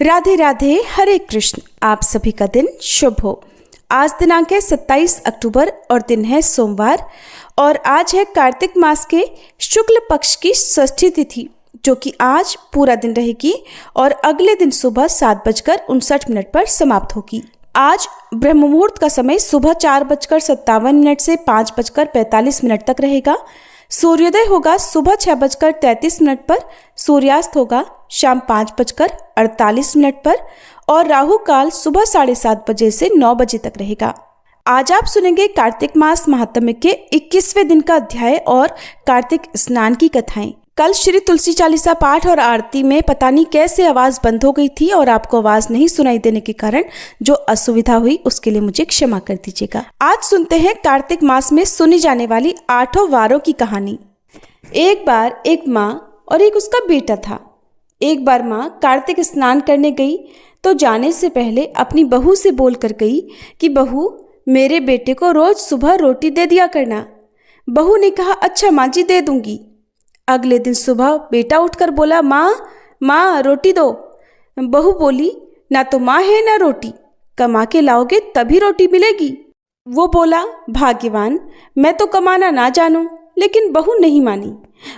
राधे राधे, हरे कृष्ण। आप सभी का दिन शुभ हो। आज दिनांक है 27 अक्टूबर और दिन है सोमवार और आज है कार्तिक मास के शुक्ल पक्ष की षष्ठी तिथि, जो कि आज पूरा दिन रहेगी और अगले दिन सुबह 7:59 पर समाप्त होगी। आज ब्रह्म मुहूर्त का समय सुबह 4:57 से 5:45 तक रहेगा। सूर्योदय होगा सुबह 6:33 पर, सूर्यास्त होगा शाम 5:48 पर और राहु काल सुबह 7:30 बजे से 9 बजे तक रहेगा। आज आप सुनेंगे कार्तिक मास महात्म्य के 21वें दिन का अध्याय और कार्तिक स्नान की कथाएं। कल श्री तुलसी चालीसा पाठ और आरती में पता नहीं कैसे आवाज बंद हो गई थी और आपको आवाज नहीं सुनाई देने के कारण जो असुविधा हुई उसके लिए मुझे क्षमा कर दीजिएगा। आज सुनते हैं कार्तिक मास में सुनी जाने वाली 8 वारों की कहानी। एक बार एक माँ और एक उसका बेटा था। एक बार माँ कार्तिक स्नान करने गई तो जाने से पहले अपनी बहू से बोल कर गई कि बहू, मेरे बेटे को रोज सुबह रोटी दे दिया करना। बहू ने कहा, अच्छा माँ जी, दे दूंगी। अगले दिन सुबह बेटा उठकर बोला, माँ रोटी दो। बहू बोली, ना तो माँ है ना रोटी, कमा के लाओगे तभी रोटी मिलेगी। वो बोला, भाग्यवान, मैं तो कमाना ना जानूं। लेकिन बहू नहीं मानी।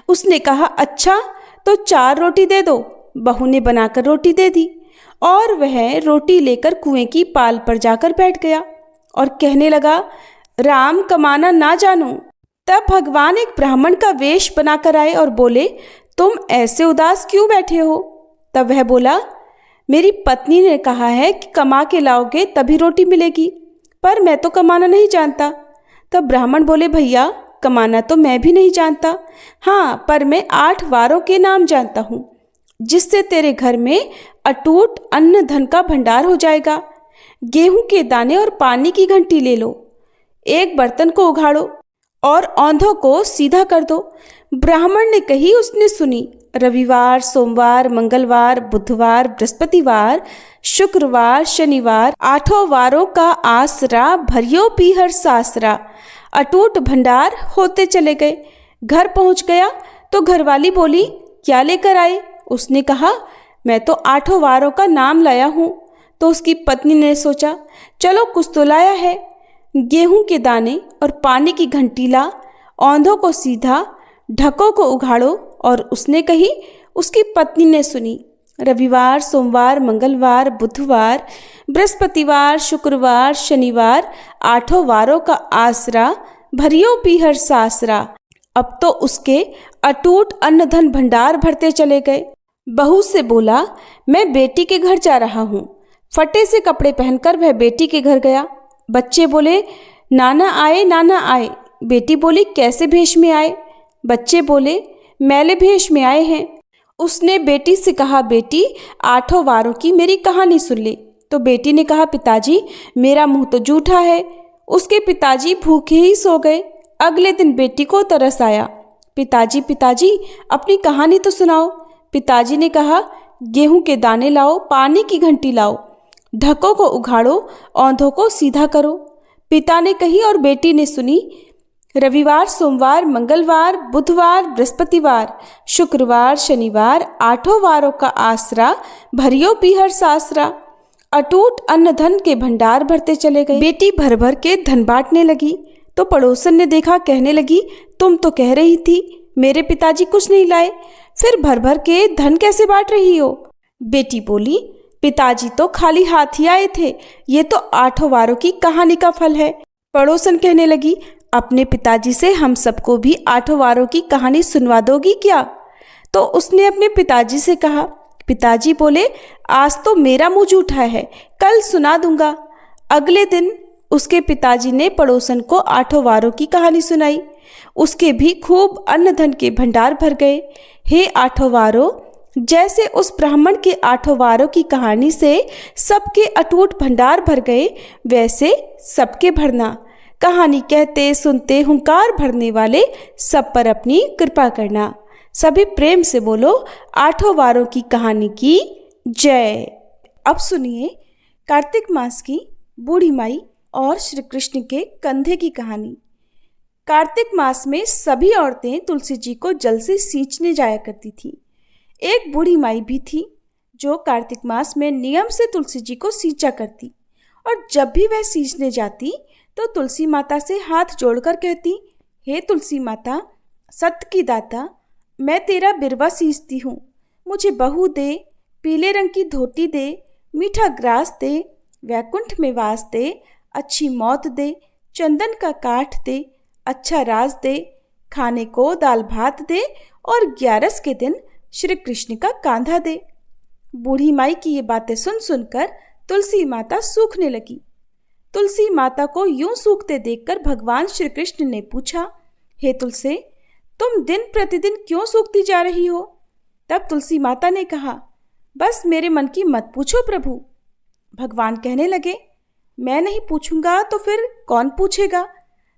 उसने कहा, अच्छा तो 4 रोटी दे दो। बहू ने बनाकर रोटी दे दी और वह रोटी लेकर कुएं की पाल पर जाकर बैठ गया और कहने लगा, राम कमाना ना जानूं। तब भगवान एक ब्राह्मण का वेश बनाकर आए और बोले, तुम ऐसे उदास क्यों बैठे हो? तब वह बोला, मेरी पत्नी ने कहा है कि कमा के लाओगे तभी रोटी मिलेगी, पर मैं तो कमाना नहीं जानता। तब ब्राह्मण बोले, भैया कमाना तो मैं भी नहीं जानता, हाँ पर मैं 8 वारों के नाम जानता हूँ, जिससे तेरे घर में अटूट अन्न धन का भंडार हो जाएगा। गेहूं के दाने और पानी की घंटी ले लो, एक बर्तन को उघाड़ो और औंधों को सीधा कर दो। ब्राह्मण ने कही, उसने सुनी। रविवार, सोमवार, मंगलवार, बुधवार, बृहस्पतिवार, शुक्रवार, शनिवार, 8 वारों का आसरा, भरियो पीहर सासरा। अटूट भंडार होते चले गए। घर पहुंच गया तो घरवाली बोली, क्या लेकर आए? उसने कहा, मैं तो 8 वारों का नाम लाया हूँ। तो उसकी पत्नी ने सोचा, चलो कुछ तो लाया है। गेहूं के दाने और पानी की घंटी ला, औंधों को सीधा, ढकों को उघाड़ो। और उसने कही, उसकी पत्नी ने सुनी। रविवार, सोमवार, मंगलवार, बुधवार, बृहस्पतिवार, शुक्रवार, शनिवार, 8 वारों का आसरा, भरियो पीहर सासरा। अब तो उसके अटूट अन्न धन भंडार भरते चले गए। बहू से बोला, मैं बेटी के घर जा रहा हूँ। फटे से कपड़े पहनकर वह बेटी के घर गया। बच्चे बोले, नाना आए, नाना आए। बेटी बोली, कैसे भेष में आए? बच्चे बोले, मैले भेष में आए हैं। उसने बेटी से कहा, बेटी 8 वारों की मेरी कहानी सुन ले। तो बेटी ने कहा, पिताजी मेरा मुंह तो जूठा है। उसके पिताजी भूखे ही सो गए। अगले दिन बेटी को तरस आया, पिताजी अपनी कहानी तो सुनाओ। पिताजी ने कहा, गेहूं के दाने लाओ, पानी की घंटी लाओ, ढकों को उघाड़ो, औंधों को सीधा करो। पिता ने कही और बेटी ने सुनी। रविवार, सोमवार, मंगलवार, बुधवार, बृहस्पतिवार, शुक्रवार, शनिवार, 8 वारों का आसरा, भरियो पीहर सासरा। अटूट अन्न धन के भंडार भरते चले गए। बेटी भर भर के धन बांटने लगी तो पड़ोसन ने देखा, कहने लगी, तुम तो कह रही थी मेरे पिताजी कुछ नहीं लाए, फिर भर भर के धन कैसे बांट रही हो? बेटी बोली, पिताजी तो खाली हाथ ही आए थे, ये तो 8 वारों की कहानी का फल है। पड़ोसन कहने लगी, अपने पिताजी से हम सबको भी 8 वारों की कहानी सुनवा दोगी क्या? तो उसने अपने पिताजी से कहा। पिताजी बोले, आज तो मेरा मुंह जूठा है, कल सुना दूंगा। अगले दिन उसके पिताजी ने पड़ोसन को 8 वारों की कहानी सुनाई। उसके भी खूब अन्न धन के भंडार भर गए। हे 8 वारों, जैसे उस ब्राह्मण के 8 वारों की कहानी से सबके अटूट भंडार भर गए, वैसे सबके भरना। कहानी कहते सुनते हुंकार भरने वाले सब पर अपनी कृपा करना। सभी प्रेम से बोलो, 8 वारों की कहानी की जय। अब सुनिए कार्तिक मास की बूढ़ी माई और श्री कृष्ण के कंधे की कहानी। कार्तिक मास में सभी औरतें तुलसी जी को जल से सींचने जाया करती थीं। एक बूढ़ी माई भी थी जो कार्तिक मास में नियम से तुलसी जी को सींचा करती, और जब भी वह सींचने जाती तो तुलसी माता से हाथ जोड़कर कहती, हे तुलसी माता, सत्य की दाता, मैं तेरा बिरवा सींचती हूँ, मुझे बहू दे, पीले रंग की धोती दे, मीठा ग्रास दे, वैकुंठ में वास दे, अच्छी मौत दे, चंदन का काठ दे, अच्छा राज दे, खाने को दाल भात दे, और 11 के दिन श्री कृष्ण का कांधा दे। बूढ़ी माई की ये बातें सुन सुनकर तुलसी माता सूखने लगी। तुलसी माता को यूं सूखते देखकर भगवान श्री कृष्ण ने पूछा, हे तुलसी, तुम दिन प्रतिदिन क्यों सूखती जा रही हो? तब तुलसी माता ने कहा, बस मेरे मन की मत पूछो प्रभु। भगवान कहने लगे, मैं नहीं पूछूंगा तो फिर कौन पूछेगा?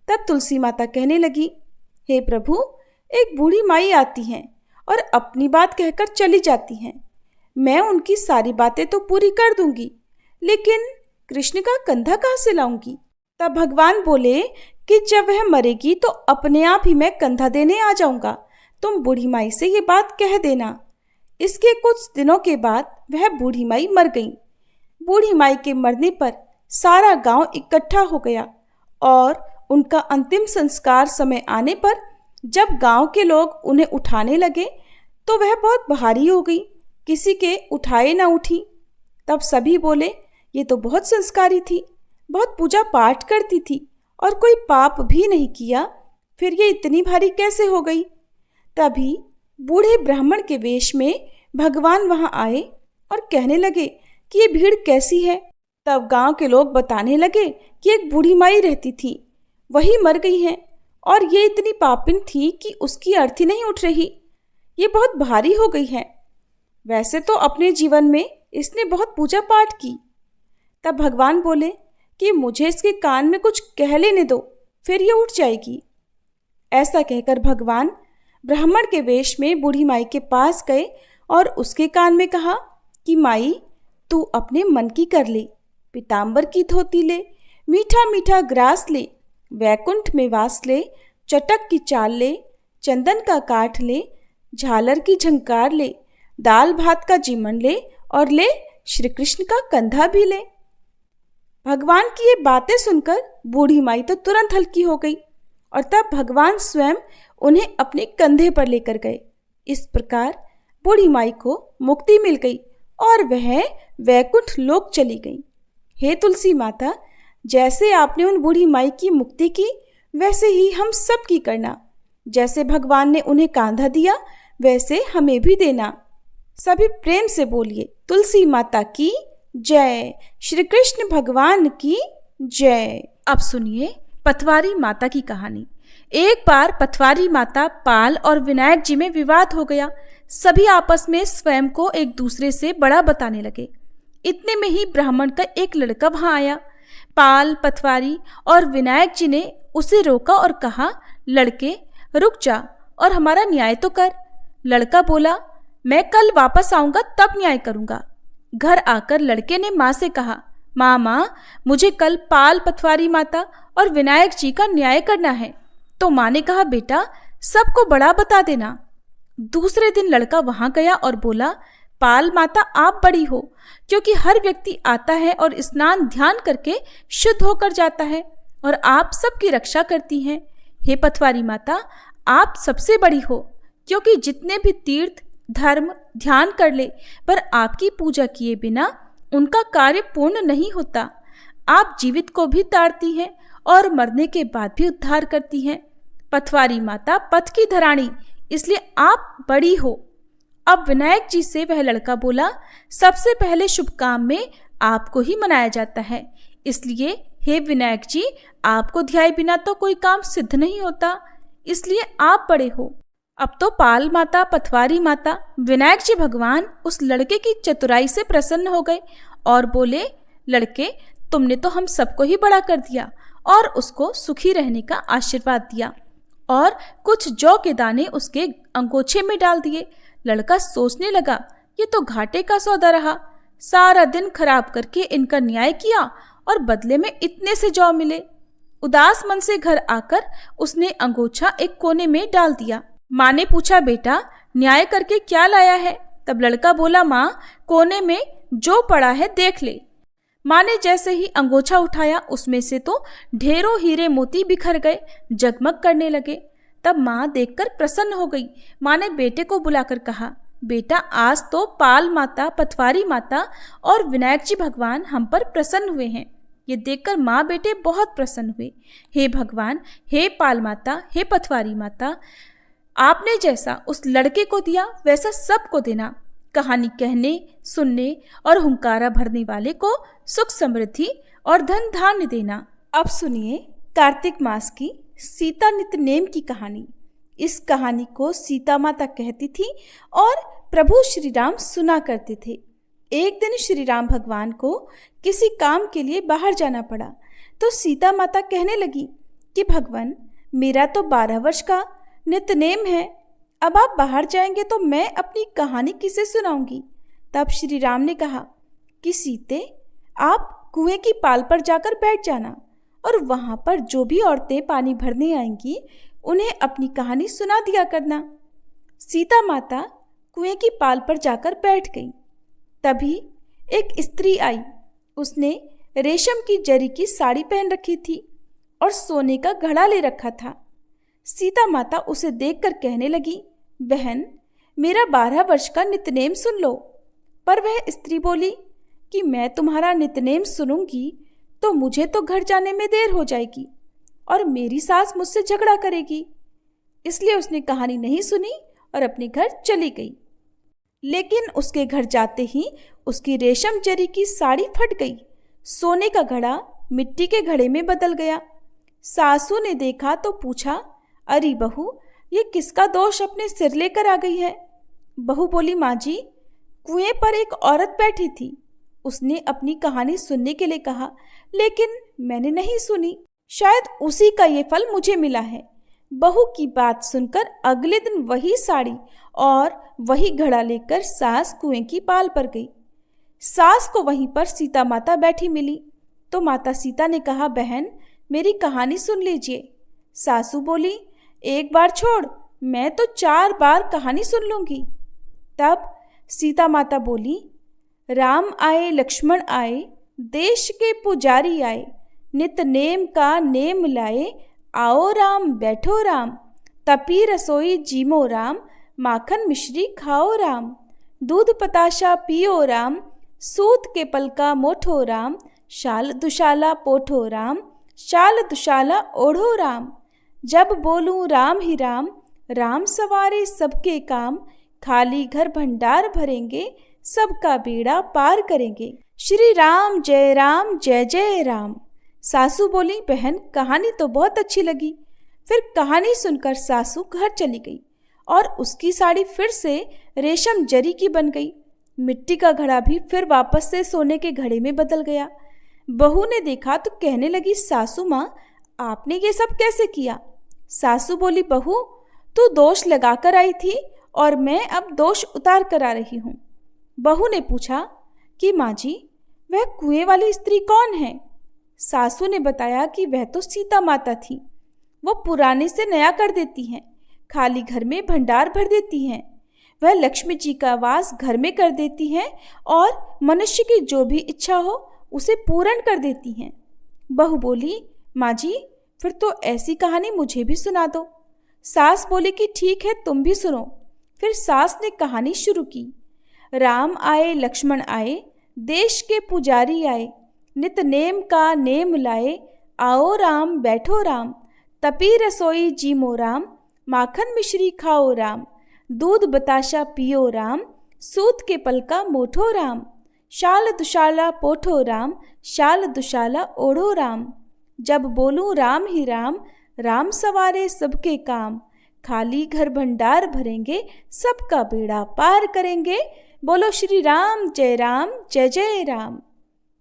तब तुलसी माता कहने लगी, हे प्रभु, एक बूढ़ी माई आती हैं और अपनी बात कहकर चली जाती हैं। मैं उनकी सारी बातें तो पूरी कर दूंगी, लेकिन कृष्ण का कंधा कहाँ से लाऊंगी? तब भगवान बोले कि जब वह मरेगी तो अपने आप ही मैं कंधा देने आ जाऊंगा, तुम बूढ़ी माई से ये बात कह देना। इसके कुछ दिनों के बाद वह बूढ़ी माई मर गई। बूढ़ी माई के मरने पर सारा गांव इकट्ठा हो गया और उनका अंतिम संस्कार समय आने पर जब गांव के लोग उन्हें उठाने लगे तो वह बहुत भारी हो गई, किसी के उठाए ना उठी। तब सभी बोले, ये तो बहुत संस्कारी थी, बहुत पूजा पाठ करती थी और कोई पाप भी नहीं किया, फिर ये इतनी भारी कैसे हो गई? तभी बूढ़े ब्राह्मण के वेश में भगवान वहां आए और कहने लगे कि ये भीड़ कैसी है? तब गांव के लोग बताने लगे कि एक बूढ़ी माई रहती थी, वही मर गई है और ये इतनी पापिन थी कि उसकी अर्थी नहीं उठ रही, ये बहुत भारी हो गई है। वैसे तो अपने जीवन में इसने बहुत पूजा पाठ की। तब भगवान बोले कि मुझे इसके कान में कुछ कह लेने दो, फिर ये उठ जाएगी। ऐसा कहकर भगवान ब्राह्मण के वेश में बूढ़ी माई के पास गए और उसके कान में कहा कि माई, तू अपने मन की कर ले, पीताम्बर की धोती ले, मीठा मीठा ग्रास ले, वैकुंठ में वास ले, चटक की चाल ले, चंदन का काठ ले, झालर की झंकार ले, दाल भात का जीमन ले और ले श्री कृष्ण का कंधा भी ले। भगवान की ये बातें सुनकर बूढ़ी माई तो तुरंत हल्की हो गई और तब भगवान स्वयं उन्हें अपने कंधे पर लेकर गए। इस प्रकार बूढ़ी माई को मुक्ति मिल गई और वह वैकुंठ लोक चली गई। हे तुलसी माता, जैसे आपने उन बूढ़ी माई की मुक्ति की, वैसे ही हम सब की करना। जैसे भगवान ने उन्हें कांधा दिया, वैसे हमें भी देना। सभी प्रेम से बोलिए, तुलसी माता की जय, श्री कृष्ण भगवान की जय। अब सुनिए पथवारी माता की कहानी। एक बार पथवारी माता पाल और विनायक जी में विवाद हो गया। सभी आपस में स्वयं को एक दूसरे से बड़ा बताने लगे। इतने में ही ब्राह्मण का एक लड़का वहां आया। पाल, पथवारी और विनायक जी ने उसे रोका और कहा, लड़के रुक जा और हमारा न्याय तो कर। लड़का बोला, मैं कल वापस आऊंगा तब न्याय करूंगा। घर आकर लड़के ने माँ से कहा, माँ, मुझे कल पाल, पथवारी माता और विनायक जी का न्याय करना है। तो माँ ने कहा, बेटा सबको बड़ा बता देना। दूसरे दिन लड़का वहां गया और बोला, पाल माता आप बड़ी हो, क्योंकि हर व्यक्ति आता है और स्नान ध्यान करके शुद्ध होकर जाता है और आप सबकी रक्षा करती हैं। हे पथवारी माता, आप सबसे बड़ी हो, क्योंकि जितने भी तीर्थ धर्म ध्यान कर ले पर आपकी पूजा किए बिना उनका कार्य पूर्ण नहीं होता। आप जीवित को भी तारती हैं और मरने के बाद भी उद्धार करती हैं। पथवारी माता पथ की धराणी, इसलिए आप बड़ी हो। अब विनायक जी से वह लड़का बोला, सबसे पहले शुभ काम में आपको ही मनाया जाता है, इसलिए हे विनायक जी, आपको ध्याए बिना तो कोई काम सिद्ध नहीं होता, इसलिए आप बड़े हो। अब तो पाल माता, पथवारी माता, विनायक जी भगवान उस लड़के की चतुराई से प्रसन्न हो गए और बोले, लड़के तुमने तो हम सबको ही बड़ा कर दिया और उसको सुखी रहने का आशीर्वाद दिया और कुछ जौ के दाने उसके अंगोछे में डाल दिए। लड़का सोचने लगा, ये तो घाटे का सौदा रहा। सारा दिन खराब करके इनका न्याय किया और बदले में इतने से जौ मिले। उदास मन से घर आकर उसने अंगोछा एक कोने में डाल दिया। माँ ने पूछा, बेटा न्याय करके क्या लाया है? तब लड़का बोला, माँ कोने में जो पड़ा है देख ले। माँ ने जैसे ही अंगोछा उठाया उसमें से तो ढेरों हीरे मोती बिखर गए, जगमग करने लगे। तब माँ देखकर प्रसन्न हो गई। माँ ने बेटे को बुलाकर कहा, बेटा आज तो पाल माता, पथवारी माता और विनायक जी भगवान हम पर प्रसन्न हुए हैं। ये देखकर माँ बेटे बहुत प्रसन्न हुए। हे भगवान, हे पाल माता, हे पथवारी माता, आपने जैसा उस लड़के को दिया वैसा सबको देना। कहानी कहने, सुनने और हुंकारा भरने वाले को सुख समृद्धि और धन धान्य देना। अब सुनिए कार्तिक मास की सीता नित्यनेम की कहानी। इस कहानी को सीता माता कहती थी और प्रभु श्री राम सुना करते थे। एक दिन श्री राम भगवान को किसी काम के लिए बाहर जाना पड़ा, तो सीता माता कहने लगी कि भगवान, मेरा तो 12 वर्ष का नित्यनेम है, अब आप बाहर जाएंगे तो मैं अपनी कहानी किसे सुनाऊंगी। तब श्री राम ने कहा कि सीते, आप कुएं की पाल पर जाकर बैठ जाना और वहां पर जो भी औरतें पानी भरने आएंगी उन्हें अपनी कहानी सुना दिया करना। सीता माता कुएं की पाल पर जाकर बैठ गई। तभी एक स्त्री आई। उसने रेशम की जरी की साड़ी पहन रखी थी और सोने का घड़ा ले रखा था। सीता माता उसे देखकर कहने लगी, बहन, मेरा 12 वर्ष का नित्यनेम सुन लो। पर वह स्त्री बोली कि मैं तुम्हारा नित्यनेम सुनूंगी तो मुझे तो घर जाने में देर हो जाएगी और मेरी सास मुझसे झगड़ा करेगी। इसलिए उसने कहानी नहीं सुनी और अपने घर चली गई। लेकिन उसके घर जाते ही उसकी रेशम जरी की साड़ी फट गई। सोने का घड़ा मिट्टी के घड़े में बदल गया। सासू ने देखा तो पूछा, अरे बहू, ये किसका दोष अपने सिर लेकर आ गई है। बहू बोली, माँ जी, कुएं पर एक औरत बैठी थी। उसने अपनी कहानी सुनने के लिए कहा, लेकिन मैंने नहीं सुनी। शायद उसी का ये फल मुझे मिला है। बहू की बात सुनकर अगले दिन वही साड़ी और वही घड़ा लेकर सास कुएं की पाल पर गई। सास को वहीं पर सीता माता बैठी मिली तो माता सीता ने कहा, बहन, मेरी कहानी सुन लीजिए। सासू बोली, एक बार छोड़, मैं तो 4 बार कहानी सुन लूंगी। तब सीता माता बोली, राम आए लक्ष्मण आए, देश के पुजारी आए, नित नेम का नेम लाए, आओ राम बैठो राम, तपी रसोई जीमो राम, माखन मिश्री खाओ राम, दूध पताशा पियो राम, सूत के पलका मोठो राम, शाल दुशाला पोठो राम, शाल दुशाला ओढ़ो राम, जब बोलूं राम ही राम, राम सवारे सबके काम, खाली घर भंडार भरेंगे, सबका बेड़ा पार करेंगे, श्री राम जय जय राम। सासू बोली, बहन, कहानी तो बहुत अच्छी लगी। फिर कहानी सुनकर सासू घर चली गई और उसकी साड़ी फिर से रेशम जरी की बन गई। मिट्टी का घड़ा भी फिर वापस से सोने के घड़े में बदल गया। बहू ने देखा तो कहने लगी, सासू माँ, आपने ये सब कैसे किया। सासू बोली, बहू, तू दोष लगाकर आई थी और मैं अब दोष उतार कर आ रही हूँ। बहू ने पूछा कि माँ जी, वह कुएं वाली स्त्री कौन है। सासू ने बताया कि वह तो सीता माता थी। वो पुराने से नया कर देती हैं, खाली घर में भंडार भर देती हैं। वह लक्ष्मी जी का वास घर में कर देती हैं और मनुष्य की जो भी इच्छा हो उसे पूर्ण कर देती हैं। बहू बोली, माँ जी, फिर तो ऐसी कहानी मुझे भी सुना दो। सास बोली कि ठीक है, तुम भी सुनो। फिर सास ने कहानी शुरू की। राम आए लक्ष्मण आए, देश के पुजारी आए, नित नेम का नेम लाए, आओ राम बैठो राम, तपी रसोई जीमो राम, माखन मिश्री खाओ राम, दूध बताशा पियो राम, सूत के पलका मोठो राम, शाल दुशाला पोठो राम, शाल दुशाला ओढ़ो राम, जब बोलूं राम ही राम, राम सवारे सबके काम, खाली घर भंडार भरेंगे, सबका बेड़ा पार करेंगे, बोलो श्री राम जय जय राम।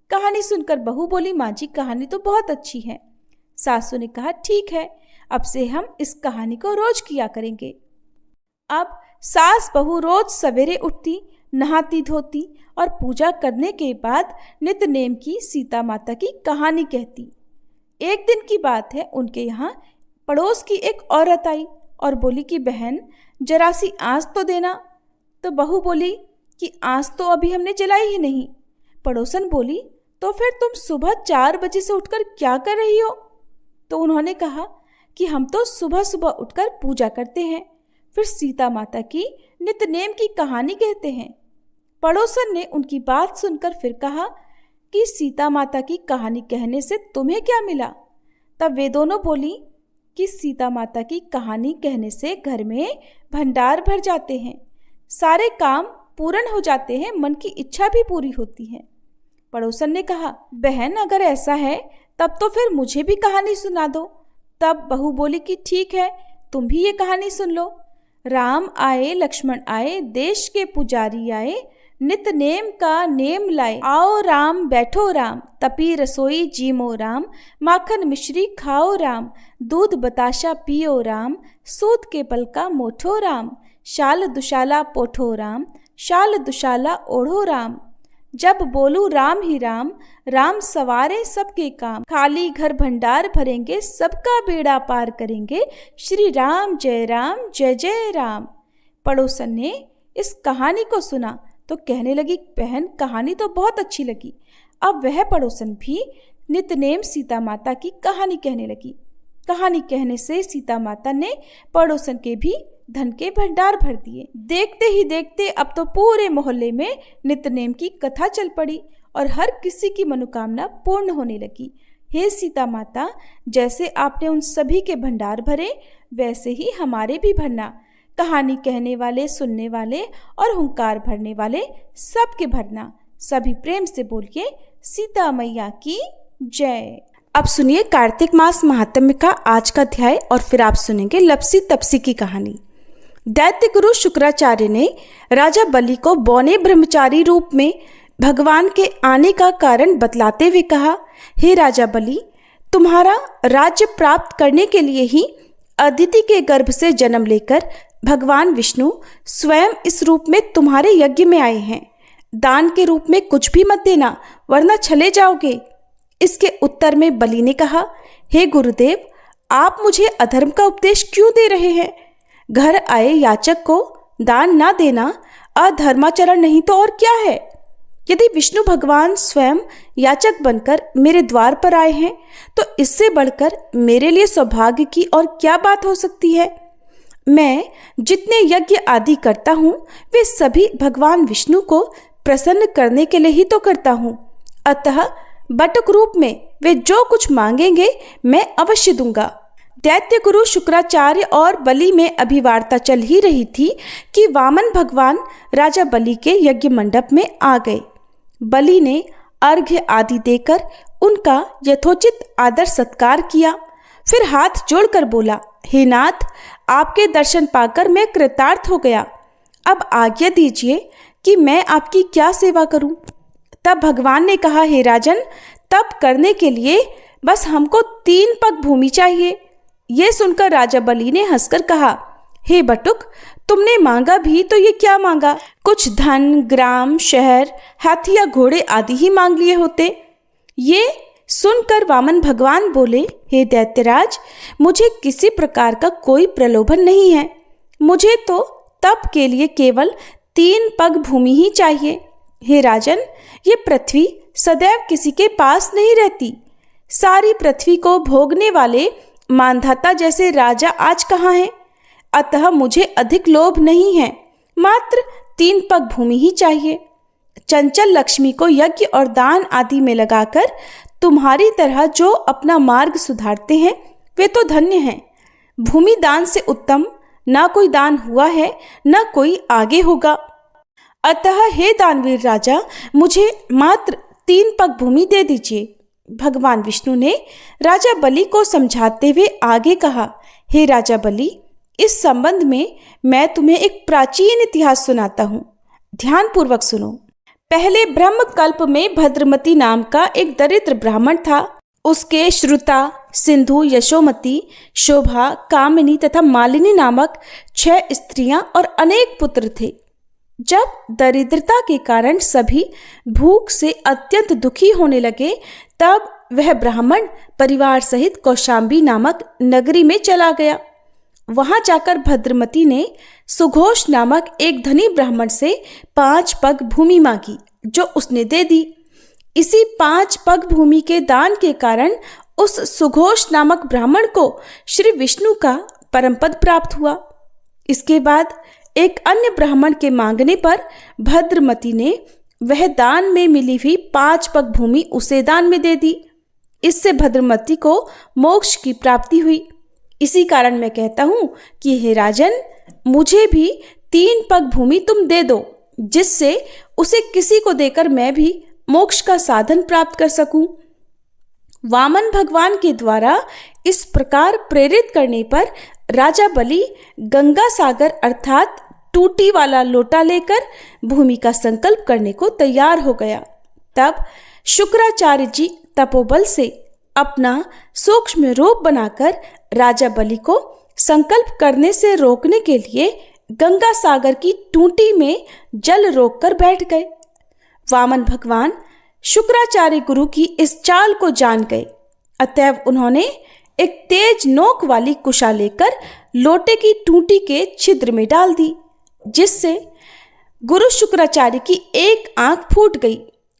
कहानी सुनकर बहू बोली, माँ जी, कहानी तो बहुत अच्छी है। सासू ने कहा, ठीक है, अब से हम इस कहानी को रोज किया करेंगे। अब सास बहू रोज सवेरे उठती, नहाती धोती और पूजा करने के बाद नित्यनेम की सीता माता की कहानी कहती। एक दिन की बात है, उनके यहाँ पड़ोस की एक औरत आई और बोली कि बहन, जरा सी आँच तो देना। तो बहू बोली कि आज तो अभी हमने जलाई ही नहीं। पड़ोसन बोली, तो फिर तुम सुबह 4 बजे से उठकर क्या कर रही हो? तो उन्होंने कहा कि हम तो सुबह सुबह उठकर पूजा करते हैं, फिर सीता माता की नित्यनेम की कहानी कहते हैं। पड़ोसन ने उनकी बात सुनकर फिर कहा कि सीता माता की कहानी कहने से तुम्हें क्या मिला? तब वे दोनों बोली कि सीता माता की कहानी कहने से घर में भंडार भर जाते हैं, सारे काम पूर्ण हो जाते हैं, मन की इच्छा भी पूरी होती है। पड़ोसन ने कहा, बहन अगर ऐसा है तब तो फिर मुझे भी कहानी सुना दो। तब बहू बोली कि ठीक है, तुम भी ये कहानी सुन लो। राम आए लक्ष्मण आए, देश के पुजारी आए, नित नेम का नेम लाए। आओ राम बैठो राम, तपी रसोई जीमो राम, माखन मिश्री खाओ राम, दूध बताशा पियो राम, सूत के पल का मोठो राम, शाल दुशाला पोठो राम, शाल दुशाला ओढ़ो राम। जब बोलू राम ही राम, राम सवारे सबके काम, खाली घर भंडार भरेंगे, सबका बेड़ा पार करेंगे, श्री राम जय जय राम। पड़ोसन ने इस कहानी को सुना तो कहने लगी, बहन कहानी तो बहुत अच्छी लगी। अब वह पड़ोसन भी नित्यनेम सीता माता की कहानी कहने लगी। कहानी कहने से सीता माता ने पड़ोसन के भी धन के भंडार भर दिए। देखते ही देखते अब तो पूरे मोहल्ले में नित्यनेम की कथा चल पड़ी और हर किसी की मनोकामना पूर्ण होने लगी। हे सीता माता, जैसे आपने उन सभी के भंडार भरे, वैसे ही हमारे भी भरना। कहानी कहने वाले, सुनने वाले और हुंकार भरने वाले सबके भरना। सभी प्रेम से बोलिए, सीता मैया की जय। अब सुनिए कार्तिक मास महात्म्य का आज का अध्याय और फिर आप सुनेंगे लपसी तपसी की कहानी। दैत्य गुरु शुक्राचार्य ने राजा बलि को बौने ब्रह्मचारी रूप में भगवान के आने का कारण बतलाते हुए कहा, हे राजा बलि, तुम्हारा राज्य प्राप्त करने के लिए ही अदिति के गर्भ से जन्म लेकर भगवान विष्णु स्वयं इस रूप में तुम्हारे यज्ञ में आए हैं। दान के रूप में कुछ भी मत देना, वरना चले जाओगे। इसके उत्तर में बलि ने कहा, हे गुरुदेव, आप मुझे अधर्म का उपदेश क्यों दे रहे हैं? घर आए याचक को दान ना देना अधर्माचरण नहीं तो और क्या है? यदि विष्णु भगवान स्वयं याचक बनकर मेरे द्वार पर आए हैं तो इससे बढ़कर मेरे लिए सौभाग्य की और क्या बात हो सकती है? मैं जितने यज्ञ आदि करता हूँ वे सभी भगवान विष्णु को प्रसन्न करने के लिए ही तो करता हूँ। अतः बटुक रूप में वे जो कुछ मांगेंगे मैं अवश्य दूंगा। दैत्य गुरु शुक्राचार्य और बलि में अभी वार्ता चल ही रही थी कि वामन भगवान राजा बलि के यज्ञ मंडप में आ गए। बलि ने अर्घ्य आदि देकर उनका यथोचित आदर सत्कार किया, फिर हाथ जोड़कर बोला, हे नाथ, आपके दर्शन पाकर मैं कृतार्थ हो गया। अब आज्ञा दीजिए कि मैं आपकी क्या सेवा करूं? तब भगवान ने कहा, हे राजन, तप करने के लिए बस हमको 3 पग भूमि चाहिए। ये सुनकर राजा बलि ने हंसकर कहा, हे बटुक, तुमने मांगा भी तो ये क्या मांगा? कुछ धन, ग्राम, शहर, हाथी या घोड़े आदि ही मांग लिए होते। ये सुनकर वामन भगवान बोले, हे दैत्यराज, मुझे किसी प्रकार का कोई प्रलोभन नहीं है। मुझे तो तप के लिए केवल 3 पग भूमि ही चाहिए। हे राजन, ये पृथ्वी सदैव किसी के पास नहीं रहती। सारी पृथ्वी को भोगने वाले मानधाता जैसे राजा आज कहाँ हैं? अतः मुझे अधिक लोभ नहीं है, मात्र 3 पग भूमि ही चाहिए। चंचल लक्ष्मी को यज्ञ और दान आदि में लगाकर तुम्हारी तरह जो अपना मार्ग सुधारते हैं वे तो धन्य हैं। भूमि दान से उत्तम ना कोई दान हुआ है, ना कोई आगे होगा। अतः हे दानवीर राजा, मुझे मात्र 3 पग भूमि दे दीजिए। भगवान विष्णु ने राजा बलि को समझाते हुए आगे कहा, हे राजा बलि, इस संबंध में मैं तुम्हें एक प्राचीन इतिहास सुनाता हूँ, ध्यान पूर्वक सुनो। पहले ब्रह्म कल्प में भद्रमती नाम का एक दरिद्र ब्राह्मण था। उसके श्रुता, सिंधु, यशोमती, शोभा, कामिनी तथा मालिनी नामक 6 स्त्रियां और अनेक पुत्र थे। जब दरिद्रता के कारण सभी भूख से अत्यंत दुखी होने लगे, तब वह ब्राह्मण परिवार सहित कौशाम्बी नामक नगरी में चला गया। वहां जाकर भद्रमती ने सुघोष नामक एक धनी ब्राह्मण से 5 पग भूमि मांगी, जो उसने दे दी। इसी 5 पग भूमि के दान के कारण उस सुघोष नामक ब्राह्मण को श्री विष्णु का परम पद प्राप्त हुआ। इसके बाद एक अन्य ब्राह्मण के मांगने पर भद्रमती ने वह दान में मिली हुई 5 पग भूमि उसे दान में दे दी। इससे भद्रमती को मोक्ष की प्राप्ति हुई। इसी कारण मैं कहता हूं कि हे राजन, मुझे भी 3 पग भूमि तुम दे दो, जिससे उसे किसी को देकर मैं भी मोक्ष का साधन प्राप्त कर सकूं। वामन भगवान के द्वारा इस प्रकार प्रेरित करने पर राजा बलि गंगा सागर अर्थात टूटी वाला लोटा लेकर भूमि का संकल्प करने को तैयार हो गया। तब शुक्राचार्य जी तपोबल से अपना सूक्ष्म रूप बनाकर राजा बलि को संकल्प करने से रोकने के लिए गंगा सागर की टूटी में जल रोककर बैठ गए। वामन भगवान शुक्राचार्य गुरु की इस चाल को जान गए, अतएव उन्होंने एक तेज नोक वाली कुशा लेकर लोटे की टूटी के छिद्र में डाल दी, जिससे गुरु शुक्राचार्य की एक आंख फूट गई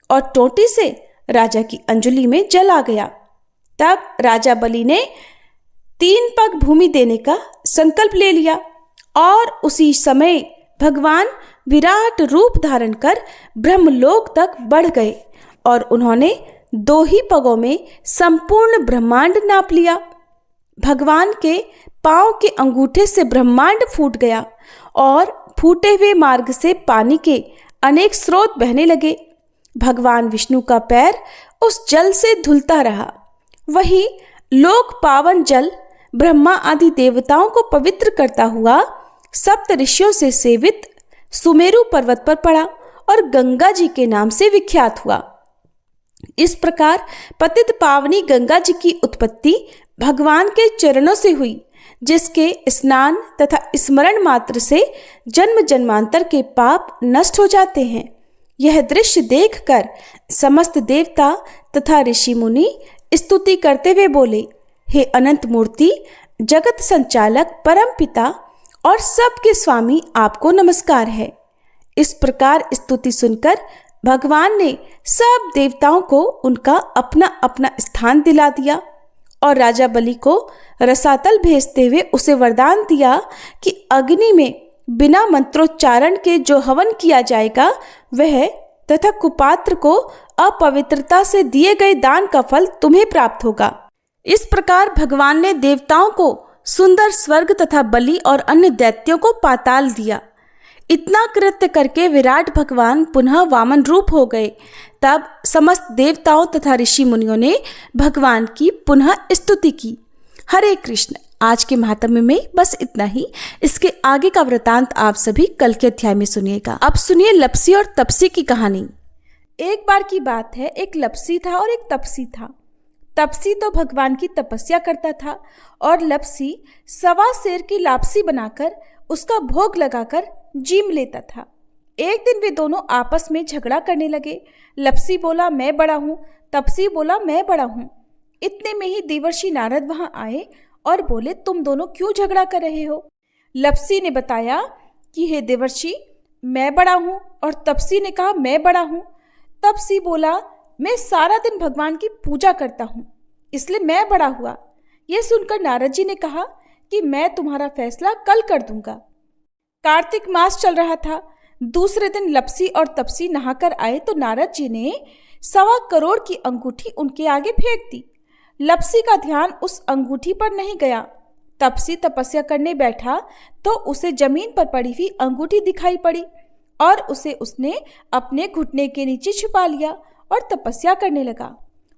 और टोटी से राजा की अंजलि में जल आ गया। तब राजा बलि ने 3 पग भूमि देने का संकल्प ले लिया और उसी समय भगवान विराट रूप धारण कर ब्रह्मलोक तक बढ़ गए और उन्होंने 2 ही पगों में संपूर्ण ब्रह्मांड नाप लिया। भगवान के पांव के अंगूठे से ब्रह्मांड फूट गया और फूटे हुए मार्ग से पानी के अनेक स्रोत बहने लगे। भगवान विष्णु का पैर उस जल से धुलता रहा। वही लोक पावन जल ब्रह्मा आदि देवताओं को पवित्र करता हुआ सप्त ऋषियों से सेवित सुमेरु पर्वत पर पड़ा और गंगा जी के नाम से विख्यात हुआ। इस प्रकार पतित पावनी गंगा जी की उत्पत्ति भगवान के चरणों से हुई, जिसके स्नान तथा स्मरण मात्र से जन्म जन्मांतर के पाप नष्ट हो जाते हैं। यह दृश्य देखकर समस्त देवता तथा ऋषि मुनि स्तुति करते हुए बोले, हे अनंत मूर्ति, जगत संचालक, परम पिता और सबके स्वामी, आपको नमस्कार है। इस प्रकार स्तुति सुनकर भगवान ने सब देवताओं को उनका अपना अपना स्थान दिला दिया और राजा बलि को रसातल भेजते हुए उसे वरदान दिया कि अग्नि में बिना मंत्रोच्चारण के जो हवन किया जाएगा वह तथा कुपात्र को अपवित्रता से दिए गए दान का फल तुम्हें प्राप्त होगा। इस प्रकार भगवान ने देवताओं को सुंदर स्वर्ग तथा बलि और अन्य दैत्यों को पाताल दिया। इतना कृत्य करके विराट भगवान पुनः वामन रूप हो गए। तब समस्त देवताओं तथा ऋषि मुनियों ने भगवान की पुनः स्तुति की। हरे कृष्ण। आज के महात्म्य में बस इतना ही। इसके आगे का वृतांत आप सभी कल के अध्याय में सुनिएगा। अब सुनिए लपसी और तपसी की कहानी। एक बार की बात है, एक लपसी था और एक तपसी था। तपसी तो भगवान की तपस्या करता था और लपसी 1.25 सेर की लापसी बनाकर उसका भोग लगाकर जीम लेता था। एक दिन वे दोनों आपस में झगड़ा करने लगे। लपसी बोला मैं बड़ा हूँ, तपसी बोला मैं बड़ा हूँ। इतने में ही देवर्षि नारद वहां आए और बोले, तुम दोनों क्यों झगड़ा कर रहे हो? लपसी ने बताया कि हे देवर्षि, मैं बड़ा हूँ, और तपसी ने कहा मैं बड़ा हूँ। तपसी बोला, मैं सारा दिन भगवान की पूजा करता हूँ, इसलिए मैं बड़ा हुआ। यह सुनकर नारद जी ने कहा कि मैं तुम्हारा फैसला कल कर दूंगा। कार्तिक मास चल रहा था। दूसरे दिन लपसी और तपसी नहाकर आए तो नारद जी ने 1.25 करोड़ की अंगूठी उनके आगे फेंक दी। लपसी का ध्यान उस अंगूठी पर नहीं गया। तपसी तपस्या करने बैठा तो उसे जमीन पर पड़ी हुई अंगूठी दिखाई पड़ी और उसे उसने अपने घुटने के नीचे छुपा लिया और तपस्या करने लगा।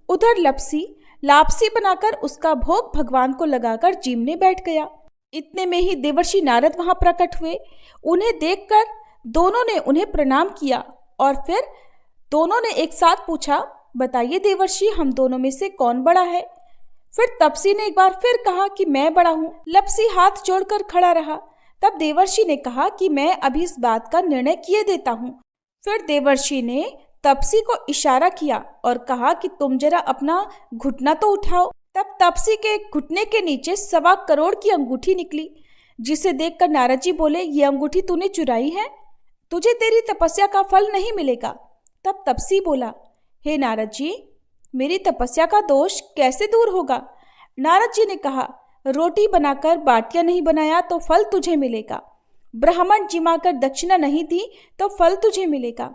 उधर लपसी लापसी बनाकर उसका भोग भगवान को लगाकर जीमने बैठ गया। इतने में ही देवर्षि नारद वहां प्रकट हुए। उन्हें देखकर दोनों ने उन्हें प्रणाम किया और फिर दोनों ने एक साथ पूछा, बताइए देवर्षि, हम दोनों में से कौन बड़ा है? फिर तपसी ने एक बार फिर कहा कि मैं बड़ा हूँ। लपसी हाथ जोड़कर खड़ा रहा। तब देवर्षि ने कहा कि मैं अभी इस बात का निर्णय किए देता हूँ। फिर देवर्षि ने तपसी को इशारा किया और कहा कि तुम जरा अपना घुटना तो उठाओ। तब तपसी के घुटने के नीचे 1.25 करोड़ की अंगूठी निकली। जिसे देखकर नारद जी बोले, ये अंगूठी तूने चुराई है, तुझे तेरी तपस्या का फल नहीं मिलेगा। तब तपसी बोला, हे नारद जी, मेरी तपस्या का दोष कैसे दूर होगा? नारद जी ने कहा, रोटी बनाकर बाटियां नहीं बनाया तो फल तुझे मिलेगा, ब्राह्मण जिमाकर दक्षिणा नहीं दी तो फल तुझे मिलेगा,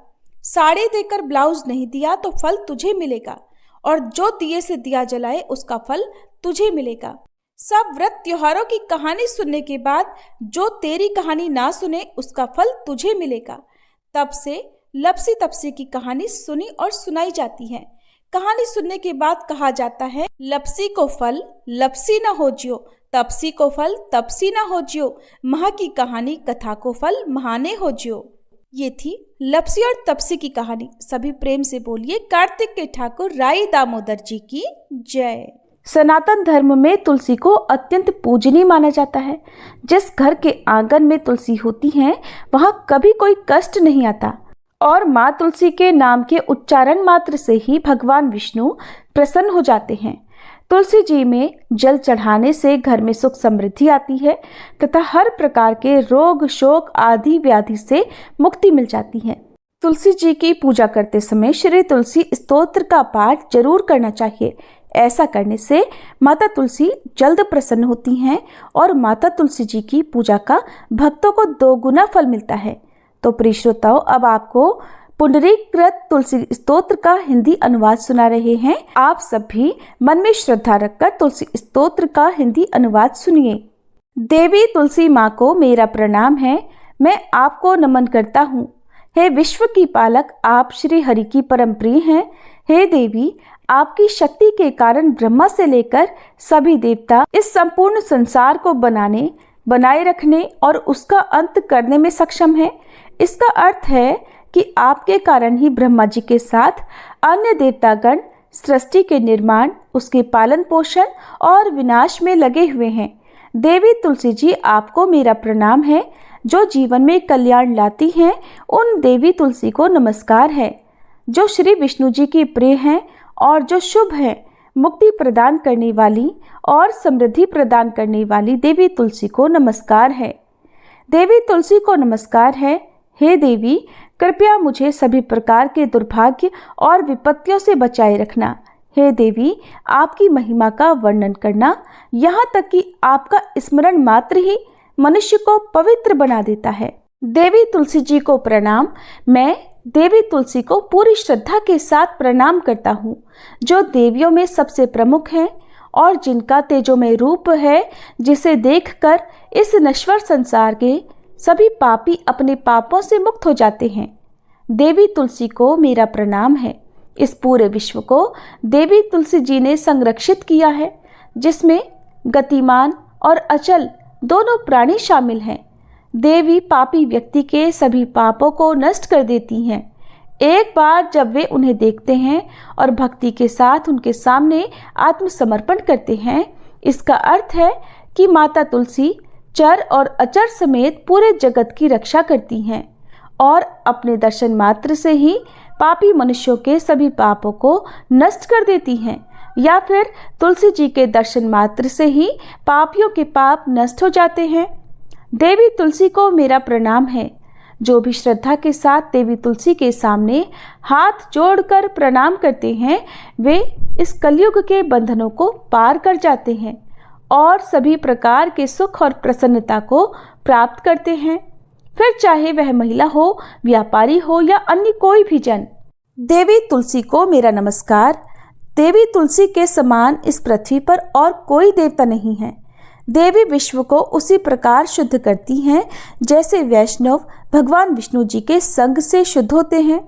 साड़ी देकर ब्लाउज नहीं दिया तो फल तुझे मिलेगा, और जो दिए से दिया जलाए उसका फल तुझे मिलेगा। सब व्रत त्योहारों की कहानी सुनने के बाद जो तेरी कहानी ना सुने उसका फल तुझे मिलेगा। तब से लपसी तपसी की कहानी सुनी और सुनाई जाती है। कहानी सुनने के बाद कहा जाता है, लपसी को फल लपसी न हो जियो, तपसी को फल तपसी न हो जियो, महा की कहानी कथा को फल महाने हो जियो। ये थी लपसी और तपसी की कहानी। सभी प्रेम से बोलिए कार्तिक के ठाकुर राई दामोदर जी की जय। सनातन धर्म में तुलसी को अत्यंत पूजनीय माना जाता है। जिस घर के आंगन में तुलसी होती है वहां कभी कोई कष्ट नहीं आता, और माँ तुलसी के नाम के उच्चारण मात्र से ही भगवान विष्णु प्रसन्न हो जाते हैं। तुलसी जी में जल चढ़ाने से घर में सुख समृद्धि आती है तथा हर प्रकार के रोग शोक आदि व्याधि से मुक्ति मिल जाती है। तुलसी जी की पूजा करते समय श्री तुलसी स्तोत्र का पाठ जरूर करना चाहिए। ऐसा करने से माता तुलसी जल्द प्रसन्न होती हैं और माता तुलसी जी की पूजा का भक्तों को 2 गुना फल मिलता है। तो प्रिय श्रोताओ, अब आपको पुंडरीकृत तुलसी स्तोत्र का हिंदी अनुवाद सुना रहे हैं। आप सब भी मन में श्रद्धा रखकर तुलसी स्तोत्र का हिंदी अनुवाद सुनिए। देवी तुलसी माँ को मेरा प्रणाम है, मैं आपको नमन करता हूँ। हे विश्व की पालक, आप श्री हरि की परम प्रिय हैं। हे देवी, आपकी शक्ति के कारण ब्रह्मा से लेकर सभी देवता इस संपूर्ण संसार को बनाए रखने और उसका अंत करने में सक्षम है। इसका अर्थ है कि आपके कारण ही ब्रह्मा जी के साथ अन्य देवतागण सृष्टि के निर्माण, उसके पालन पोषण और विनाश में लगे हुए हैं। देवी तुलसी जी, आपको मेरा प्रणाम है। जो जीवन में कल्याण लाती हैं उन देवी तुलसी को नमस्कार है। जो श्री विष्णु जी की प्रिय हैं और जो शुभ है, मुक्ति प्रदान करने वाली और समृद्धि प्रदान करने वाली देवी तुलसी को नमस्कार है। देवी तुलसी को नमस्कार है। हे देवी, कृपया मुझे सभी प्रकार के दुर्भाग्य और विपत्तियों से बचाए रखना। हे देवी, आपकी महिमा का वर्णन करना, यहाँ तक कि आपका स्मरण मात्र ही मनुष्य को पवित्र बना देता है। देवी तुलसी जी को प्रणाम। मैं देवी तुलसी को पूरी श्रद्धा के साथ प्रणाम करता हूँ, जो देवियों में सबसे प्रमुख है और जिनका तेजोमय रूप है, जिसे देखकर इस नश्वर संसार के सभी पापी अपने पापों से मुक्त हो जाते हैं। देवी तुलसी को मेरा प्रणाम है। इस पूरे विश्व को देवी तुलसी जी ने संरक्षित किया है, जिसमें गतिमान और अचल दोनों प्राणी शामिल हैं। देवी पापी व्यक्ति के सभी पापों को नष्ट कर देती हैं। एक बार जब वे उन्हें देखते हैं और भक्ति के साथ उनके सामने आत्मसमर्पण करते हैं, इसका अर्थ है कि माता तुलसी चर और अचर समेत पूरे जगत की रक्षा करती हैं और अपने दर्शन मात्र से ही पापी मनुष्यों के सभी पापों को नष्ट कर देती हैं, या फिर तुलसी जी के दर्शन मात्र से ही पापियों के पाप नष्ट हो जाते हैं। देवी तुलसी को मेरा प्रणाम है। जो भी श्रद्धा के साथ देवी तुलसी के सामने हाथ जोड़कर प्रणाम करते हैं, वे इस कलयुग के बंधनों को पार कर जाते हैं और सभी प्रकार के सुख और प्रसन्नता को प्राप्त करते हैं, फिर चाहे वह महिला हो, व्यापारी हो या अन्य कोई भी जन। देवी तुलसी को मेरा नमस्कार। देवी तुलसी के समान इस पृथ्वी पर और कोई देवता नहीं है। देवी विश्व को उसी प्रकार शुद्ध करती हैं जैसे वैष्णव भगवान विष्णु जी के संग से शुद्ध होते हैं।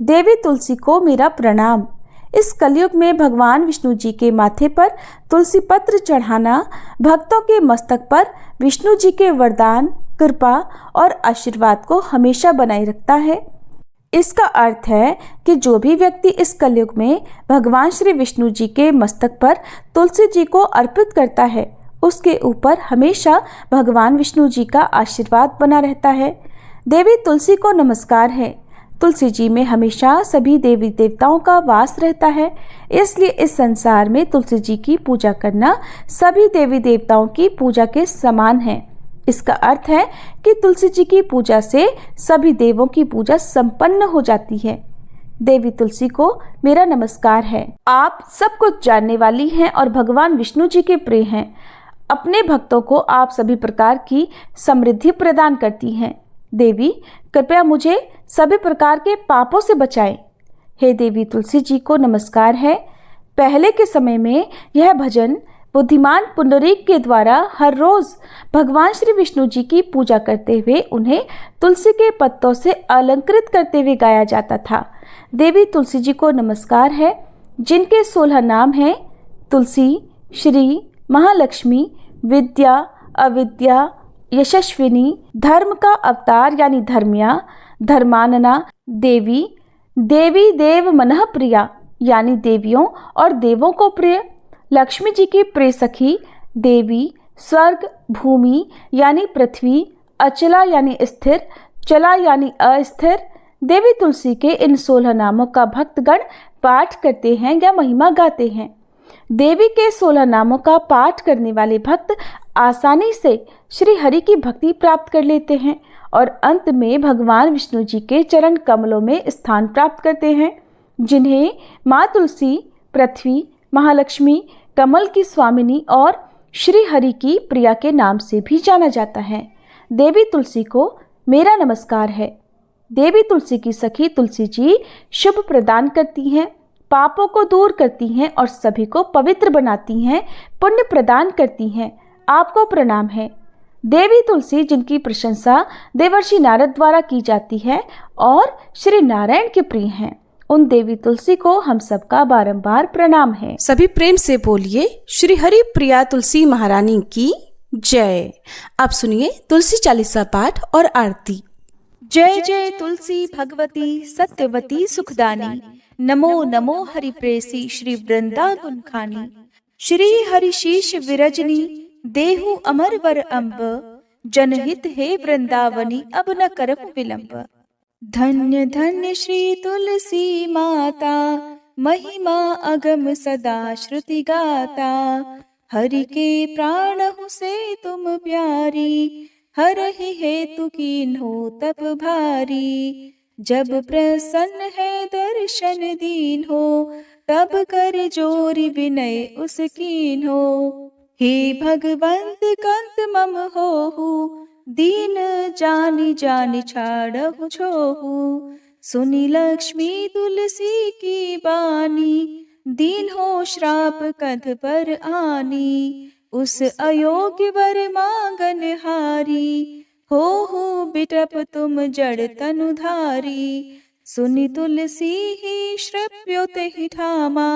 देवी तुलसी को मेरा प्रणाम। इस कलयुग में भगवान विष्णु जी के माथे पर तुलसी पत्र चढ़ाना भक्तों के मस्तक पर विष्णु जी के वरदान, कृपा और आशीर्वाद को हमेशा बनाए रखता है। इसका अर्थ है कि जो भी व्यक्ति इस कलयुग में भगवान श्री विष्णु जी के मस्तक पर तुलसी जी को अर्पित करता है, उसके ऊपर हमेशा भगवान विष्णु जी का आशीर्वाद बना रहता है। देवी तुलसी को नमस्कार है। तुलसी जी में हमेशा सभी देवी देवताओं का वास रहता है, इसलिए इस संसार में तुलसी जी की पूजा करना सभी देवी देवताओं की पूजा के समान है। इसका अर्थ है कि तुलसी जी की पूजा से सभी देवों की पूजा संपन्न हो जाती है। देवी तुलसी को मेरा नमस्कार है। आप सब कुछ जानने वाली हैं और भगवान विष्णु जी के प्रिय हैं। अपने भक्तों को आप सभी प्रकार की समृद्धि प्रदान करती हैं। देवी कृपया मुझे सभी प्रकार के पापों से बचाएं। हे देवी तुलसी जी को नमस्कार है। पहले के समय में यह भजन बुद्धिमान पुंडरीक के द्वारा हर रोज भगवान श्री विष्णु जी की पूजा करते हुए उन्हें तुलसी के पत्तों से अलंकृत करते हुए गाया जाता था। देवी तुलसी जी को नमस्कार है, जिनके 16 नाम हैं तुलसी, श्री, महालक्ष्मी, विद्या, अविद्या, यशस्विनी, धर्म का अवतार यानी धर्मिया, धर्मानना, देवी, देवी देव मनः प्रिया यानी देवियों और देवों को प्रिय, लक्ष्मी जी की प्रिय सखी, देवी, स्वर्ग, भूमि यानी पृथ्वी, अचला यानी स्थिर, चला यानी अस्थिर। देवी तुलसी के इन 16 नामों का भक्तगण पाठ करते हैं या महिमा गाते हैं। देवी के 16 नामों का पाठ करने वाले भक्त आसानी से श्री हरि की भक्ति प्राप्त कर लेते हैं और अंत में भगवान विष्णु जी के चरण कमलों में स्थान प्राप्त करते हैं, जिन्हें माँ तुलसी, पृथ्वी, महालक्ष्मी, कमल की स्वामिनी और श्री हरि की प्रिया के नाम से भी जाना जाता है। देवी तुलसी को मेरा नमस्कार है। देवी तुलसी की सखी तुलसी जी शुभ प्रदान करती हैं, पापों को दूर करती हैं और सभी को पवित्र बनाती हैं, पुण्य प्रदान करती हैं। आपको प्रणाम है। देवी तुलसी जिनकी प्रशंसा देवर्षि नारद द्वारा की जाती है और श्री नारायण के प्रिय हैं, उन देवी तुलसी को हम सबका बारंबार प्रणाम है। सभी प्रेम से बोलिए श्री हरि प्रिया तुलसी महारानी की जय। आप सुनिए तुलसी चालीसा पाठ और आरती। जय जय तुलसी भगवती सत्यवती सुखदानी, नमो नमो हरि प्रेसी श्री वृंदावन खानी। श्री हरि शीश विरजनी देहु अमर वर अम्ब, जनहित हे वृंदावनी अब न करहु विलंब। धन्य धन्य श्री तुलसी माता, महिमा अगम सदा श्रुति गाता। हरि के प्राणहु से तुम प्यारी, हरहि हेतु कीन्हो तप भारी। जब प्रसन्न है दर्शन दीन हो, तब कर जोरी विनय उस कीन्हो। हे भगवंत कंत मम होहु, दीन जानि जानि छाड़हु छोहु। सुनी लक्ष्मी तुलसी की बानी, दीन हो श्राप कंध पर आनी। उस अयोग्य वर मांगन हारी, हो बिटप तुम जड़ तनुधारी। सुनि तुलसी ही श्रव्योत ही ठामा,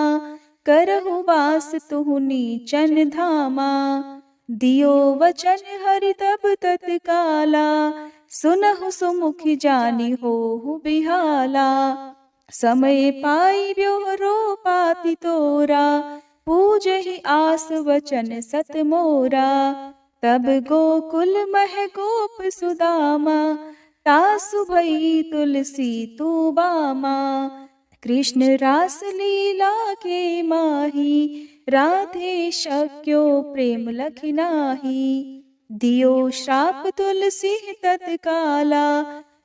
करहु वास तुहु नीचन धामा। दियो वचन हरि तब तत्काला, सुनहु सुमुखि जानि होहु बिहाला। समय पाई ब्योहरो पाति तोरा, पूजहि आस वचन सत मोरा। तब गोकुल मह गोप सुदामा, तासु भई तुलसी तू बामा। कृष्ण रास लीला के माही, राधे शक्यो प्रेम लखि नाही। दियो श्राप तुलसी तत्काला,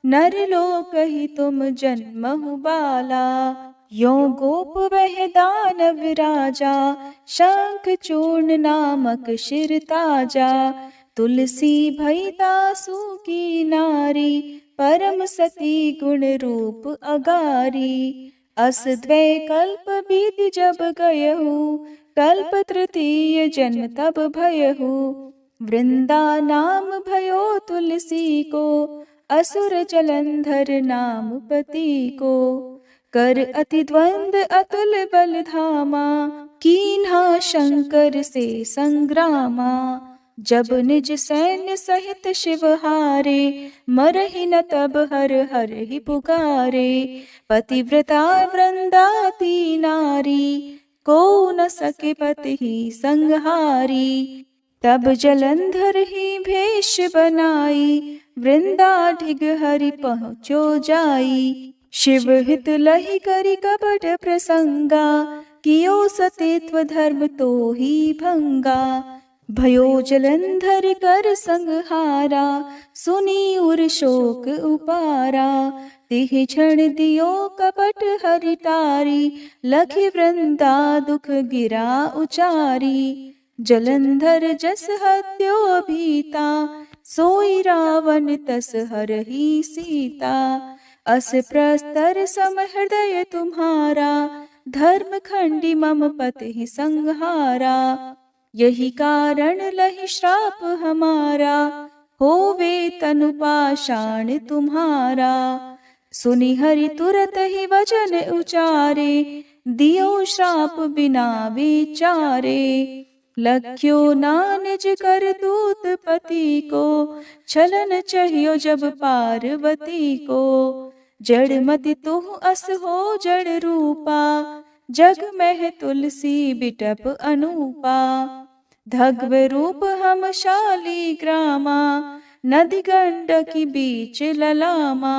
नर लोक ही तुम जन्महु बाला। यो गोप वह दानव राजा, शंख चूर्ण नामक शिर ताजा। तुलसी भई दासु की नारी, परम सती गुण रूप अगारी। अस द्वै कल्प बीत जब गयहु, कल्प तृतीय जन्म तब भयहु। वृंदा नाम भयो तुलसी को, असुर जलंधर नाम पति को। कर अति द्वंद अतुल बल धामा, कीन्हा शंकर से संग्रामा। जब निज सैन्य सहित शिव हारे, मरहि न तब हर हर ही पुकारे। पतिव्रता वृंदाती नारी, को न सके पति ही संहारी। तब जलंधर ही भेष बनाई, वृंदा ढिग हरि पहुँचो जाई। शिव हित लहि करि कपट प्रसंगा, कियो सतेत्व धर्म तो ही भंगा। भयो जलंधर कर संहारा, सुनी उर शोक उपारा। तिह क्षण दियो कपट हरिटारी, लखि वृंदा दुख गिरा उचारी। जलंधर जस हत्यो भीता, सोई रावण तस हरहि सीता। अस प्रस्तर सम हृदय तुम्हारा, धर्म खंडी मम पति संहारा। यही कारण लहि श्राप हमारा, होवे तनु पाषाण तुम्हारा। सुनि हरि तुरत ही वचन उचारे, दियो श्राप बिना विचारे। लख्यो ना निज कर दूत पति को, छलन चाहियो जब पार्वती को। जड़ मति तुह अस हो जड़ रूपा, जग में तुलसी बिटप अनूपा। धग्व रूप हम शालिग्रामा, नदी गंडकी बीच ललामा।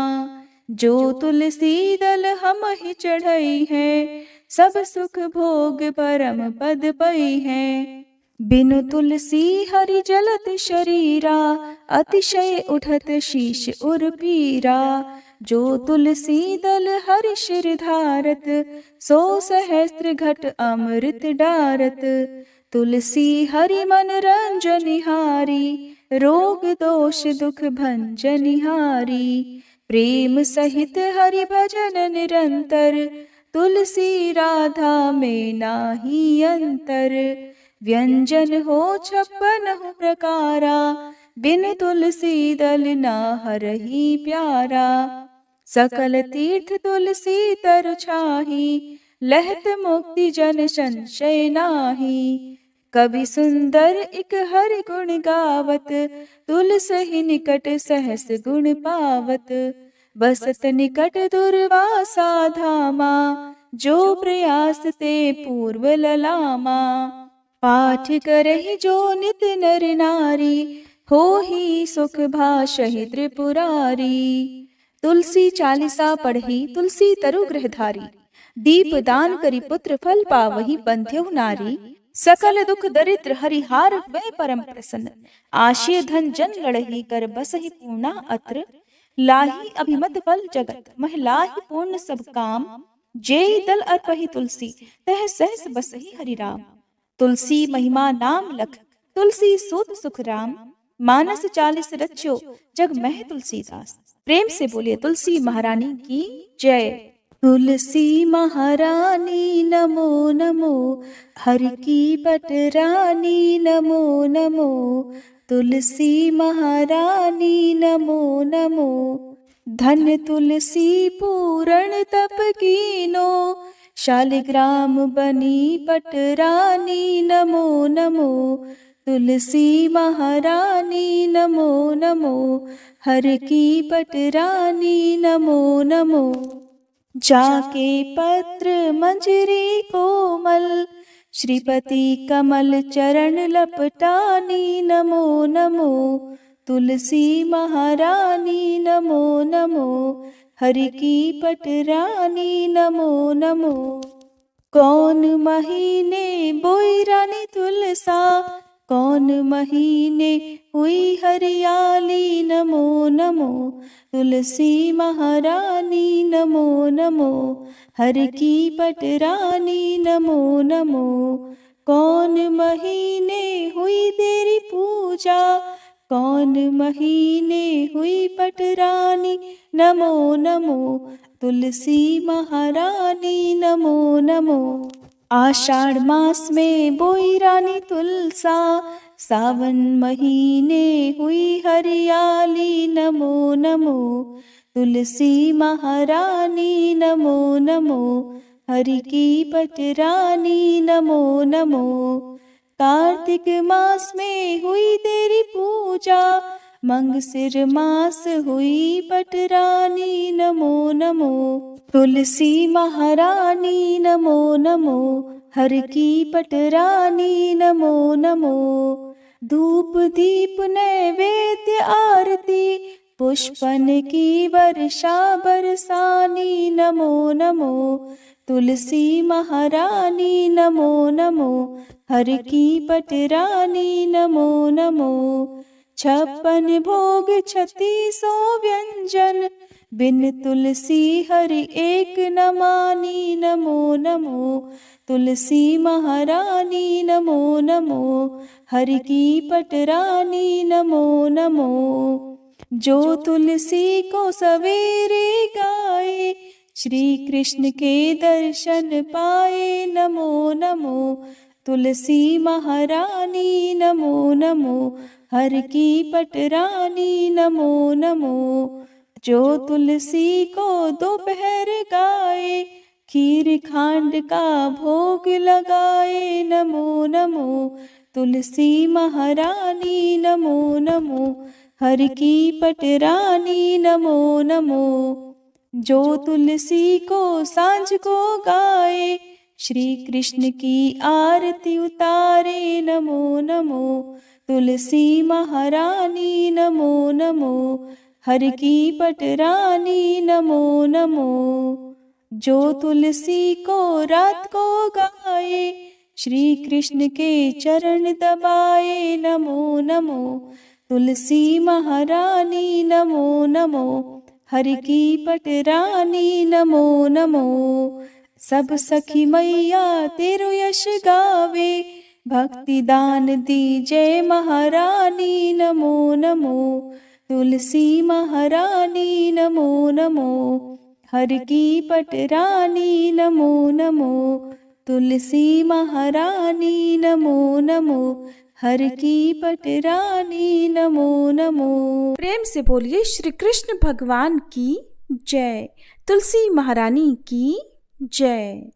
जो तुलसी दल हम ही चढ़ई है, सब सुख भोग परम पद पई है। बिनु तुलसी हरि जलत शरीरा, अतिशय उठत शीश उर पीरा। जो तुलसी दल हरि शिर धारत, सो सहस्त्र घट अमृत डारत। तुलसी हरि मन रंजनिहारी, रोग दोष दुख भंजनिहारी। प्रेम सहित हरि भजन निरंतर, तुलसी राधा में नाही अंतर। व्यंजन हो 56 प्रकारा, बिन तुलसी दल ना हरहि प्यारा। सकल तीर्थ तुलसी तरु छाही, लहत मुक्ति जन संशय नाही। कवि सुंदर इक हरि गुण गावत, तुलसी निकट सहस गुण पावत। बसत निकट दुर्वासा धामा, जो प्रयास ते पूर्व ललामा। पाठ करहि जो नित नर नारी, हो ही सुख भाषहि त्रिपुरारी। तुलसी चालीसा पढ़ी तुलसी तरु गृहधारी, दीप दान करी पुत्र फल पावहि बंध्यहु नारी। सकल दुख दरिद्र हरिहार हुए परम प्रसन्न, आशय धन जन लड़ही कर बसहि पूर्णा अत्र। लाही अभिमत फल जगत, महिलाहि पूर्ण सब काम। जेहि दल अर्पहि तुलसी, तह सहस बसहि हरि राम। तुलसी महिमा नाम लख, तुलसी सूत सुख राम। मानस 40 रच्यो, जग मह तुलसीदास। प्रेम से बोलिए तुलसी महारानी की जय। तुलसी महारानी नमो नमो, हरि की पटरानी नमो नमो। तुलसी महारानी नमो नमो, धन तुलसी पूरण तप कीनो। शालिग्राम बनी पटरानी नमो नमो। तुलसी महारानी नमो नमो, हरि की पटरानी नमो नमो। जाके पत्र मंजरी कोमल, श्रीपति कमल चरण लपटानी नमो नमो। तुलसी महारानी नमो नमो, हरि की पटरानी नमो नमो। कौन महीने बोई रानी तुलसा, कौन महीने हुई हरियाली नमो नमो। तुलसी महारानी नमो नमो, हरि की पटरानी नमो नमो। कौन महीने हुई तेरी पूजा, कौन महीने हुई पटरानी नमो नमो। तुलसी महारानी नमो नमो। आषाढ़ मास में बोई रानी तुलसा, सावन महीने हुई हरियाली नमो नमो। तुलसी महारानी नमो नमो, हरि की पटरानी नमो नमो। कार्तिक मास में हुई तेरी पूजा, मंगसिर मास हुई पटरानी नमो नमो। तुलसी महारानी नमो नमो, हरि की पटरानी नमो नमो। धूप दीप नैवेद्य आरती, पुष्पन की वर्षा बरसानी नमो नमो। तुलसी महारानी नमो नमो, हर की पटरानी नमो नमो। 56 भोग 3600 व्यंजन, बिन तुलसी हरि एक न मानी नमो नमो। तुलसी महारानी नमो नमो, हरि की पटरानी नमो नमो। जो तुलसी को सवेरे गाए, श्री कृष्ण के दर्शन पाए नमो नमो। तुलसी महारानी नमो नमो, हर की पटरानी नमो नमो। जो तुलसी को दोपहर गाए, खीर खांड का भोग लगाए नमो नमो। तुलसी महारानी नमो नमो, हर की पटरानी नमो नमो। जो तुलसी को सांझ को गाए, श्री कृष्ण की आरती उतारे नमो नमो। तुलसी महारानी नमो नमो, हर की पटरानी नमो नमो। जो तुलसी को रात को गाए, श्री कृष्ण के चरण दबाए नमो नमो। तुलसी महारानी नमो नमो, हरि की पटरानी नमो नमो। सब सखी मैया तेरो यश गावे, भक्ति दान दी जय महारानी नमो नमो। तुलसी महारानी नमो नमो, हर की पटरानी नमो नमो। तुलसी महारानी नमो नमो, हर की पटरानी नमो नमो। प्रेम से बोलिए श्री कृष्ण भगवान की जय, तुलसी महारानी की जय।